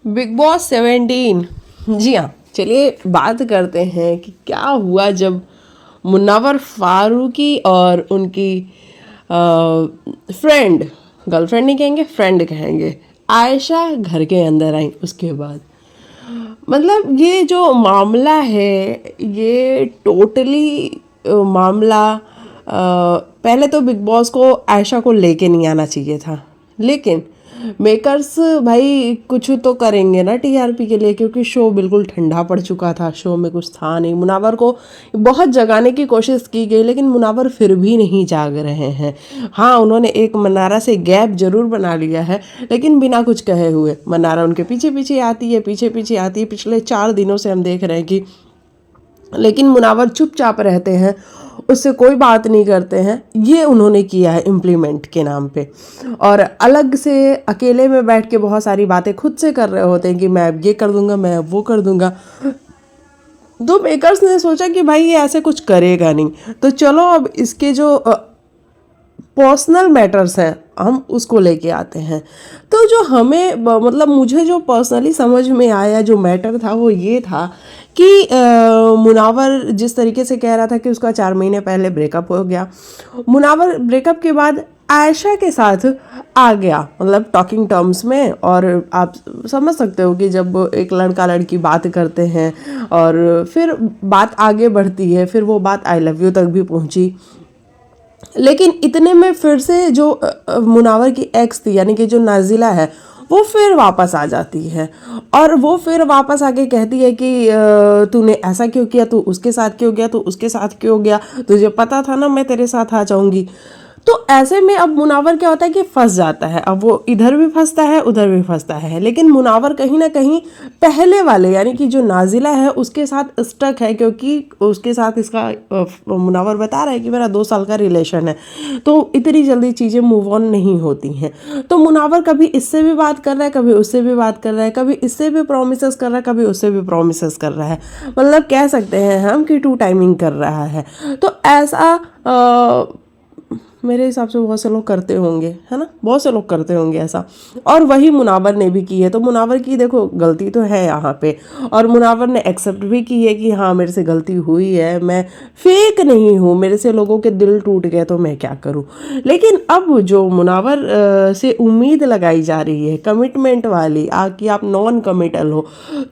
Big boss 17। जी हाँ, चलिए बात करते हैं कि क्या हुआ जब मुन्नावर फारूकी और उनकी फ्रेंड, गर्लफ्रेंड नहीं कहेंगे, फ्रेंड कहेंगे, आयशा घर के अंदर आई। उसके बाद मतलब ये जो मामला है, ये टोटली मामला पहले तो बिग बॉस को आयशा को लेके नहीं आना चाहिए था, लेकिन मेकर्स भाई कुछ तो करेंगे ना टीआरपी के लिए, क्योंकि शो बिल्कुल ठंडा पड़ चुका था, शो में कुछ था नहीं। मुनावर को बहुत जगाने की कोशिश की गई, लेकिन मुनावर फिर भी नहीं जाग रहे हैं। हाँ, उन्होंने एक मनारा से गैप जरूर बना लिया है, लेकिन बिना कुछ कहे हुए। मनारा उनके पीछे पीछे आती है, पीछे पीछे आती है। पिछले 4 दिनों से हम देख रहे हैं कि, लेकिन मुनावर चुपचाप रहते हैं, उससे कोई बात नहीं करते हैं। ये उन्होंने किया है इम्प्लीमेंट के नाम पे, और अलग से अकेले में बैठ के बहुत सारी बातें खुद से कर रहे होते हैं कि मैं अब ये कर दूंगा, मैं अब वो कर दूंगा। तो मेकर्स ने सोचा कि भाई ये ऐसे कुछ करेगा नहीं, तो चलो अब इसके जो पर्सनल मैटर्स हैं हम उसको लेके आते हैं। तो जो हमें मतलब मुझे जो पर्सनली समझ में आया, जो मैटर था वो ये था कि मुनावर जिस तरीके से कह रहा था कि उसका 4 महीने पहले ब्रेकअप हो गया। मुनावर ब्रेकअप के बाद आयशा के साथ आ गया, मतलब टॉकिंग टर्म्स में। और आप समझ सकते हो कि जब एक लड़का लड़की बात करते हैं और फिर बात आगे बढ़ती है, फिर वो बात आई लव यू तक भी पहुंची। लेकिन इतने में फिर से जो मुनावर की एक्स थी, यानी कि जो नाजिला है, वो फिर वापस आ जाती है, और वो फिर वापस आके कहती है कि तूने ऐसा क्यों किया, तू उसके साथ क्यों गया, तू उसके साथ क्यों गया, तुझे पता था ना मैं तेरे साथ आ जाऊंगी। तो ऐसे में अब मुनावर क्या होता है कि फंस जाता है। अब वो इधर भी फंसता है, उधर भी फंसता है, लेकिन मुनावर कहीं ना कहीं पहले वाले यानी कि जो नाजिला है उसके साथ स्टक है, क्योंकि उसके साथ इसका मुनावर बता रहा है कि मेरा 2 साल का रिलेशन है, तो इतनी जल्दी चीज़ें मूव ऑन नहीं होती हैं। तो मुनावर कभी इससे भी बात कर रहा है, कभी उससे भी बात कर रहा है, कभी इससे भी प्रोमिसेस कर रहा है, कभी उससे भी प्रोमिसेस कर रहा है। मतलब कह सकते हैं हम कि 2 टाइमिंग कर रहा है। तो ऐसा मेरे हिसाब से बहुत से लोग करते होंगे, है ना, बहुत से लोग करते होंगे ऐसा, और वही मुनावर ने भी की है। तो मुनावर की देखो गलती तो है यहाँ पे, और मुनावर ने एक्सेप्ट भी की है कि हाँ मेरे से गलती हुई है, मैं फेक नहीं हूँ, मेरे से लोगों के दिल टूट गए तो मैं क्या करूँ। लेकिन अब जो मुनावर से उम्मीद लगाई जा रही है कमिटमेंट वाली, कि आप नॉन कमिटल हो,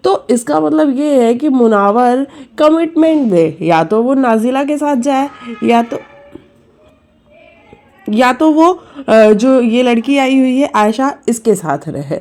तो इसका मतलब ये है कि मुनावर कमिटमेंट दे, या तो वो नाजिला के साथ जाए, या तो वो जो ये लड़की आई हुई है आयशा, इसके साथ रहे।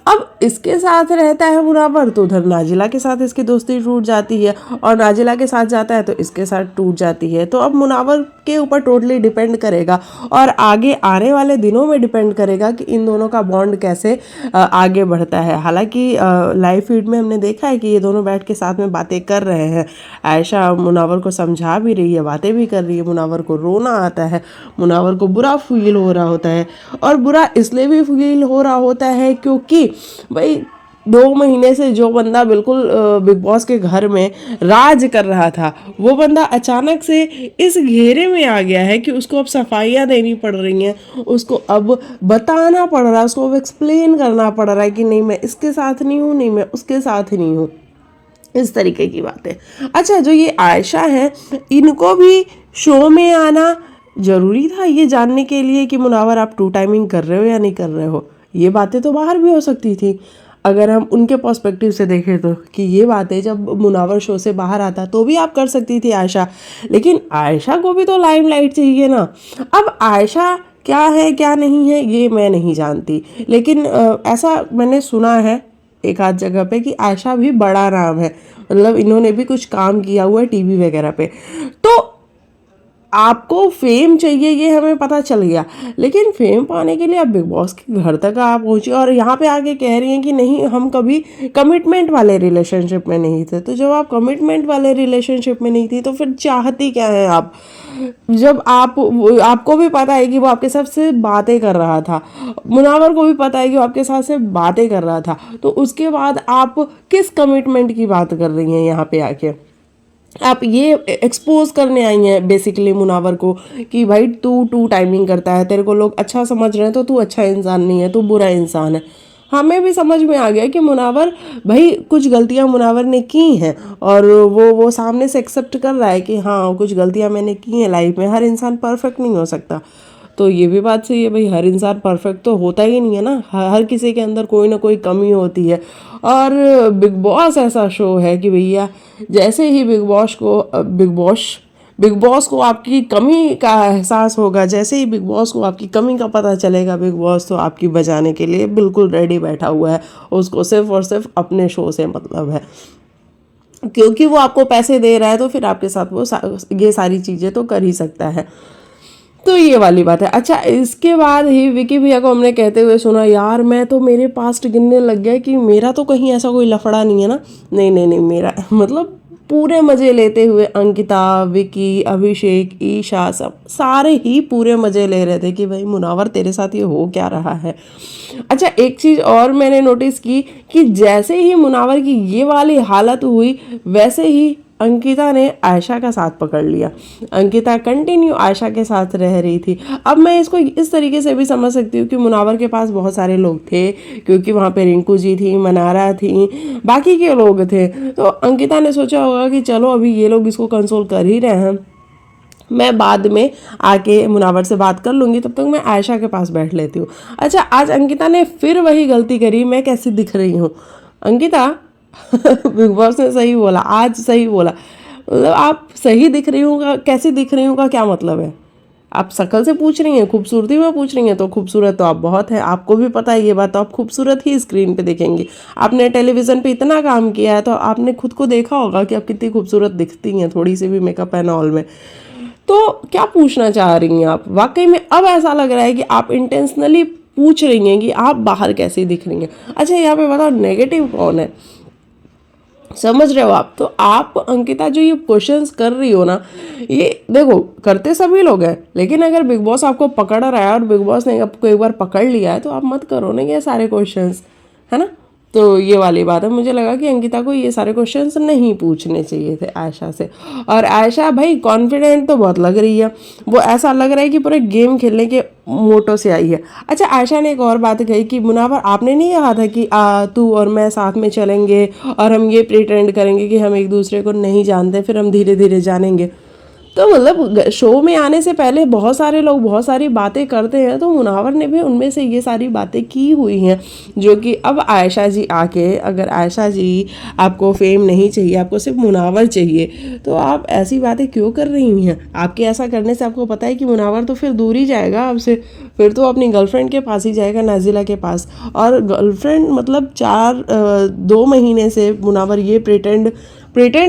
अब इसके साथ रहता है मुनावर, तो उधर नाजिला के साथ इसकी दोस्ती टूट जाती है, और नाजिला के साथ जाता है तो इसके साथ टूट जाती है। तो अब मुनावर के ऊपर टोटली डिपेंड करेगा, और आगे आने वाले दिनों में डिपेंड करेगा कि इन दोनों का बॉन्ड कैसे आगे बढ़ता है। हालांकि लाइव फीड में हमने देखा है कि ये दोनों बैठ के साथ में बातें कर रहे हैं। आयशा मुनावर को समझा भी रही है, बातें भी कर रही है, मुनावर को रोना आता है, मुनावर को बुरा फील हो रहा होता है। और बुरा इसलिए भी फील हो रहा होता है क्योंकि भाई 2 महीने से जो बंदा बिल्कुल बिग बॉस के घर में राज कर रहा था, वो बंदा अचानक से इस घेरे में आ गया है कि उसको अब सफाइयाँ देनी पड़ रही हैं, उसको अब बताना पड़ रहा है, उसको अब एक्सप्लेन करना पड़ रहा है कि नहीं मैं इसके साथ नहीं हूँ, नहीं मैं उसके साथ नहीं हूँ, इस तरीके की बातें। अच्छा, जो ये आयशा है, इनको भी शो में आना जरूरी था ये जानने के लिए कि मुनावर आप 2 टाइमिंग कर रहे हो या नहीं कर रहे हो। ये बातें तो बाहर भी हो सकती थी, अगर हम उनके पर्सपेक्टिव से देखें तो, कि ये बातें जब मुनावर शो से बाहर आता तो भी आप कर सकती थी आयशा, लेकिन आयशा को भी तो लाइमलाइट चाहिए ना। अब आयशा क्या है क्या नहीं है ये मैं नहीं जानती, लेकिन ऐसा मैंने सुना है एक आध जगह पे कि आयशा भी बड़ा नाम है, मतलब इन्होंने भी कुछ काम किया हुआ है टीवी वगैरह पे। तो आपको फेम चाहिए ये हमें पता चल गया, लेकिन फेम पाने के लिए आप बिग बॉस के घर तक आप पहुंचे, और यहाँ पे आके कह रही हैं कि नहीं हम कभी कमिटमेंट वाले रिलेशनशिप में नहीं थे। तो जब आप कमिटमेंट वाले रिलेशनशिप में नहीं थी तो फिर चाहती क्या है आप, जब आपको भी पता है कि वो आपके साथ से बातें कर रहा था, मुनावर को भी पता है कि वो आपके साथ से बातें कर रहा था, तो उसके बाद आप किस कमिटमेंट की बात कर रही हैं यहाँ पे आके। आप ये एक्सपोज करने आई हैं बेसिकली मुनावर को कि भाई तू 2 टाइमिंग करता है, तेरे को लोग अच्छा समझ रहे हैं तो तू अच्छा इंसान नहीं है, तू बुरा इंसान है। हमें भी समझ में आ गया कि मुनावर भाई कुछ गलतियां मुनावर ने की हैं, और वो सामने से एक्सेप्ट कर रहा है कि हाँ कुछ गलतियां मैंने की हैं लाइफ में। हर इंसान परफेक्ट नहीं हो सकता, तो ये भी बात सही है भाई, हर इंसान परफेक्ट तो होता ही नहीं है ना, हर किसी के अंदर कोई ना कोई कमी होती है। और बिग बॉस ऐसा शो है कि भैया जैसे ही बिग बॉस को आपकी कमी का एहसास होगा, जैसे ही बिग बॉस को आपकी कमी का पता चलेगा, बिग बॉस तो आपकी बचाने के लिए बिल्कुल रेडी बैठा हुआ है। उसको सिर्फ और सिर्फ अपने शो से मतलब है, क्योंकि वो आपको पैसे दे रहा है तो फिर आपके साथ वो ये सारी चीज़ें तो कर ही सकता है। तो ये वाली बात है। अच्छा, इसके बाद ही विकी भैया को हमने कहते हुए सुना, यार मैं तो मेरे पास्ट गिनने लग गया कि मेरा तो कहीं ऐसा कोई लफड़ा नहीं है ना। नहीं नहीं नहीं, मेरा मतलब पूरे मज़े लेते हुए अंकिता, विकी, अभिषेक, ईशा, सब सारे ही पूरे मज़े ले रहे थे कि भाई मुनावर तेरे साथ ये हो क्या रहा है। अच्छा, एक चीज़ और मैंने नोटिस की कि जैसे ही मुनावर की ये वाली हालत हुई, वैसे ही अंकिता ने आयशा का साथ पकड़ लिया। अंकिता कंटिन्यू आयशा के साथ रह रही थी। अब मैं इसको इस तरीके से भी समझ सकती हूँ कि मुनावर के पास बहुत सारे लोग थे, क्योंकि वहाँ पे रिंकू जी थी, मनारा थी, बाकी के लोग थे। तो अंकिता ने सोचा होगा कि चलो अभी ये लोग इसको कंसोल कर ही रहे हैं, मैं बाद में आके मुनावर से बात कर लूँगी, तब तक मैं आयशा के पास बैठ लेती हूँ। अच्छा, आज अंकिता ने फिर वही गलती करी। मैं कैसी दिख रही हूँ अंकिता? बिग बॉस ने सही बोला, आज सही बोला। मतलब आप सही दिख रही हूँ का, कैसी दिख रही हूँ का क्या मतलब है? आप शक्ल से पूछ रही हैं, खूबसूरती में पूछ रही हैं, तो खूबसूरत तो आप बहुत हैं, आपको भी पता है ये बात, तो आप खूबसूरत ही स्क्रीन पे दिखेंगी। आपने टेलीविज़न पे इतना काम किया है तो आपने खुद को देखा होगा कि आप कितनी खूबसूरत दिखती हैं, थोड़ी सी भी मेकअप एंड ऑल में। तो क्या पूछना चाह रही हैं आप? वाकई में अब ऐसा लग रहा है कि आप इंटेंशनली पूछ रही हैं कि आप बाहर कैसे दिख रही हैं। अच्छा, यहाँ पे बताओ नेगेटिव कौन है? समझ रहे हो आप? तो आप अंकिता जो ये क्वेश्चंस कर रही हो ना, ये देखो करते सभी लोग हैं, लेकिन अगर बिग बॉस आपको पकड़ रहा है और बिग बॉस ने आपको एक बार पकड़ लिया है तो आप मत करो ना ये सारे क्वेश्चंस, है ना। तो ये वाली बात है, मुझे लगा कि अंकिता को ये सारे क्वेश्चंस नहीं पूछने चाहिए थे आयशा से। और आयशा भाई कॉन्फिडेंट तो बहुत लग रही है, वो ऐसा लग रहा है कि पूरे गेम खेलने के मोटो से आई है। अच्छा, आयशा ने एक और बात कही कि मुनावर आपने नहीं कहा था कि तू और मैं साथ में चलेंगे और हम ये प्रिटेंड करेंगे कि हम एक दूसरे को नहीं जानते, फिर हम धीरे धीरे जानेंगे। तो मतलब शो में आने से पहले बहुत सारे लोग बहुत सारी बातें करते हैं, तो मुनावर ने भी उनमें से ये सारी बातें की हुई हैं, जो कि अब आयशा जी आके, अगर आयशा जी आपको फेम नहीं चाहिए, आपको सिर्फ मुनावर चाहिए, तो आप ऐसी बातें क्यों कर रही हैं? आपके ऐसा करने से आपको पता है कि मुनावर तो फिर दूर ही जाएगा आपसे, फिर तो अपनी गर्लफ्रेंड के पास ही जाएगा, नाजिला के पास। और गर्लफ्रेंड मतलब 2 महीने से मुनावर ये प्रिटेंड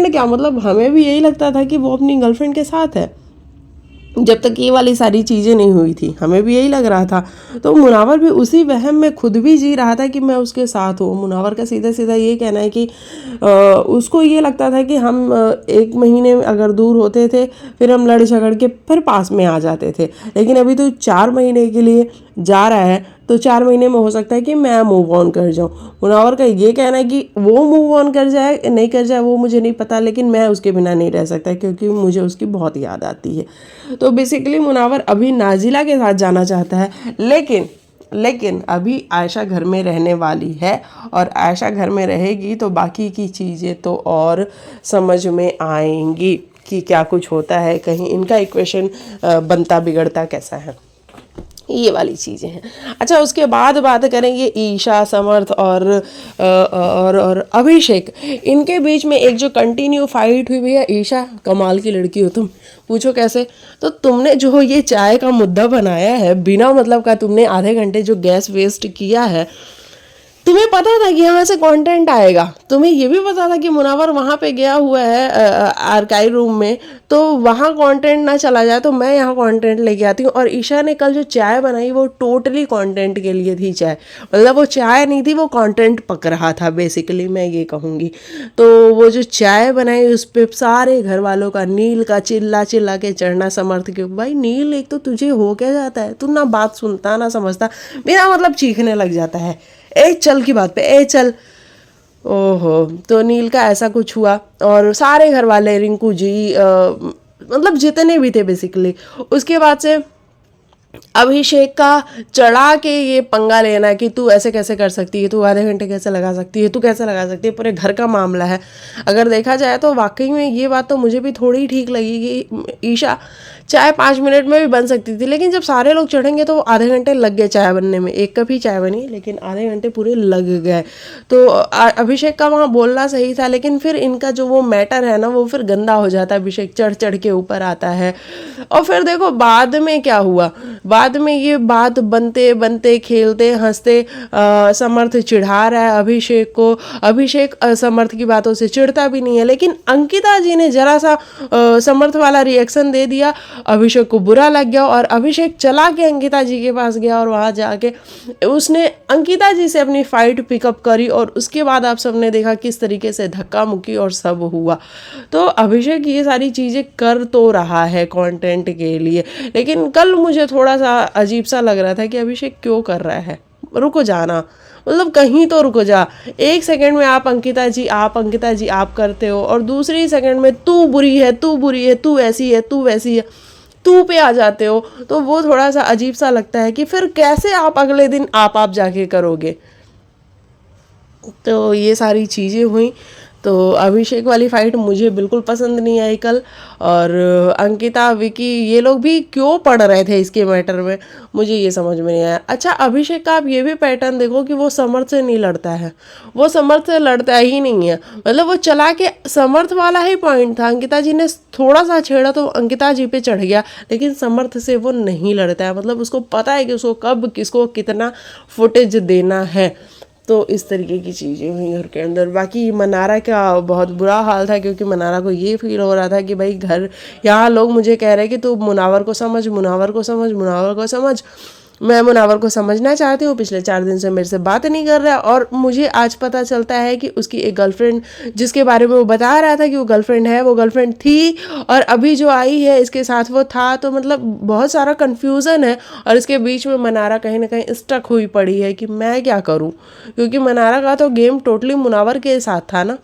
क्या, मतलब हमें भी यही लगता था कि वो अपनी गर्लफ्रेंड के साथ है, जब तक ये वाली सारी चीज़ें नहीं हुई थी हमें भी यही लग रहा था। तो मुनावर भी उसी वहम में खुद भी जी रहा था कि मैं उसके साथ हूँ। मुनावर का सीधा सीधा ये कहना है कि उसको ये लगता था कि हम 1 महीने अगर दूर होते थे फिर हम लड़ झगड़ के फिर पास में आ जाते थे, लेकिन अभी तो 4 महीने के लिए जा रहा है, तो 4 महीने में हो सकता है कि मैं मूव ऑन कर जाऊँ। मुनावर का ये कहना है कि वो मूव ऑन कर जाए नहीं कर जाए वो मुझे नहीं पता, लेकिन मैं उसके बिना नहीं रह सकता क्योंकि मुझे उसकी बहुत याद आती है। तो बेसिकली मुनावर अभी नाजिला के साथ जाना चाहता है, लेकिन अभी आयशा घर में रहने वाली है, और आयशा घर में रहेगी तो बाकी की चीज़ें तो और समझ में आएंगी कि क्या कुछ होता है, कहीं इनका इक्वेशन बनता बिगड़ता कैसा है, ये वाली चीज़ें हैं। अच्छा, उसके बाद बात करेंगे ईशा, समर्थ और अभिषेक। इनके बीच में एक जो कंटिन्यू फाइट हुई, भैया ईशा कमाल की लड़की हो तुम, पूछो कैसे। तो तुमने जो ये चाय का मुद्दा बनाया है बिना मतलब का, तुमने आधे घंटे जो गैस वेस्ट किया है, तुम्हें पता था कि यहाँ से कंटेंट आएगा, तुम्हें ये भी पता था कि मुनावर वहाँ पे गया हुआ है आर्काइव रूम में, तो वहाँ कंटेंट ना चला जाए तो मैं यहाँ कंटेंट लेके आती हूँ। और ईशा ने कल जो चाय बनाई वो टोटली कंटेंट के लिए थी चाय, मतलब वो चाय नहीं थी, वो कंटेंट पक रहा था बेसिकली, मैं ये कहूँगी। तो वो जो चाय बनाई उस पर सारे घर वालों का, नील का चिल्ला चिल्ला के चढ़ना, समर्थ के, भाई नील एक तो तुझे हो क्या जाता है, तू ना बात सुनता ना समझता, मेरा मतलब चीखने लग जाता है ए चल की बात पे, ए चल। ओहो, तो नील का ऐसा कुछ हुआ, और सारे घर वाले, रिंकू जी मतलब जितने भी थे बेसिकली। उसके बाद से अभिषेक का चढ़ा के ये पंगा लेना कि तू ऐसे कैसे कर सकती है, तू आधे घंटे कैसे लगा सकती है, तू कैसे लगा सकती है, पूरे घर का मामला है। अगर देखा जाए तो वाकई में ये बात तो मुझे भी थोड़ी ठीक लगी कि ईशा चाय 5 मिनट में भी बन सकती थी, लेकिन जब सारे लोग चढ़ेंगे तो आधे घंटे लग गए चाय बनने में। 1 कप ही चाय बनी लेकिन आधे घंटे पूरे लग गए। तो अभिषेक का वहाँ बोलना सही था, लेकिन फिर इनका जो वो मैटर है ना वो फिर गंदा हो जाता है। अभिषेक चढ़ चढ़ के ऊपर आता है और फिर देखो बाद में क्या हुआ। बाद में ये बात बनते बनते खेलते हंसते समर्थ चिढ़ा रहा है अभिषेक को। अभिषेक समर्थ की बातों से चिढ़ता भी नहीं है, लेकिन अंकिता जी ने जरा सा समर्थ वाला रिएक्शन दे दिया, अभिषेक को बुरा लग गया और अभिषेक चला के अंकिता जी के पास गया और वहाँ जाके उसने अंकिता जी से अपनी फाइट पिकअप करी। और उसके बाद आप सबने देखा किस तरीके से धक्का मुक्की और सब हुआ। तो अभिषेक ये सारी चीज़ें कर तो रहा है कंटेंट के लिए, लेकिन कल मुझे थोड़ा सा अजीब सा लग रहा था कि अभिषेक क्यों कर रहा है। रुको जाना, मतलब कहीं तो रुको जा। 1 सेकंड में आप अंकिता जी आप करते हो और दूसरी सेकंड में तू बुरी है, तू बुरी है, तू ऐसी है, तू वैसी है, तू पे आ जाते हो। तो वो थोड़ा सा अजीब सा लगता है कि फिर कैसे आप अगले दिन आप जाके करोगे। तो ये सारी चीज़ें हुई। तो अभिषेक वाली फ़ाइट मुझे बिल्कुल पसंद नहीं आई कल। और अंकिता विकी ये लोग भी क्यों पढ़ रहे थे इसके मैटर में, मुझे ये समझ में नहीं आया। अच्छा अभिषेक का आप ये भी पैटर्न देखो कि वो समर्थ से नहीं लड़ता है, वो समर्थ से लड़ता ही नहीं है। मतलब वो चला के समर्थ वाला ही पॉइंट था, अंकिता जी ने थोड़ा सा छेड़ा तो अंकिता जी पे चढ़ गया, लेकिन समर्थ से वो नहीं लड़ता है। मतलब उसको पता है कि उसको कब किसको कितना फुटेज देना है। तो इस तरीके की चीज़ें हुई घर के अंदर। बाकी मनारा का बहुत बुरा हाल था, क्योंकि मनारा को ये फील हो रहा था कि भाई घर यहाँ लोग मुझे कह रहे हैं कि तू मुनावर को समझ, मुनावर को समझ, मुनावर को समझ। मैं मुनावर को समझना चाहती हूँ, पिछले 4 दिन से मेरे से बात नहीं कर रहा है। और मुझे आज पता चलता है कि उसकी एक गर्लफ्रेंड, जिसके बारे में वो बता रहा था कि वो गर्लफ्रेंड है, वो गर्लफ्रेंड थी और अभी जो आई है इसके साथ वो था। तो मतलब बहुत सारा कन्फ्यूज़न है और इसके बीच में मनारा कहीं ना कहीं स्टक हुई पड़ी है कि मैं क्या करूँ, क्योंकि मनारा का तो गेम टोटली मुनावर के साथ था ना।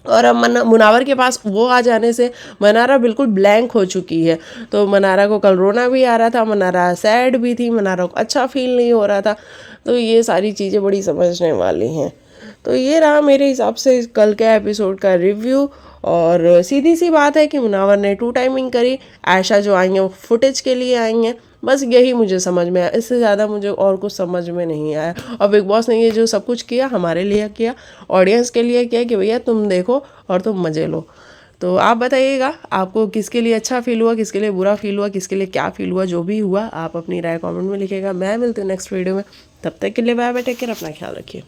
और अब मुनावर के पास वो आ जाने से मनारा बिल्कुल ब्लैंक हो चुकी है। तो मनारा को कल रोना भी आ रहा था, मनारा सैड भी थी, मनारा को अच्छा फील नहीं हो रहा था। तो ये सारी चीज़ें बड़ी समझने वाली हैं। तो ये रहा मेरे हिसाब से कल के एपिसोड का रिव्यू। और सीधी सी बात है कि मुनावर ने 2 टाइमिंग करी, आयशा जो आई हैं वो फुटेज के लिए आई हैं। बस यही मुझे समझ में आया, इससे ज़्यादा मुझे और कुछ समझ में नहीं आया। और बिग बॉस ने ये जो सब कुछ किया हमारे लिए किया, ऑडियंस के लिए किया कि भैया तुम देखो और तुम मज़े लो। तो आप बताइएगा आपको किसके लिए अच्छा फील हुआ, किसके लिए बुरा फील हुआ, किसके लिए क्या फील हुआ। जो भी हुआ आप अपनी राय कमेंट में लिखिएगा। मैं मिलती हूँ नेक्स्ट वीडियो में, तब तक के लिए बाय बाय, टेक केयर, अपना ख्याल रखिए।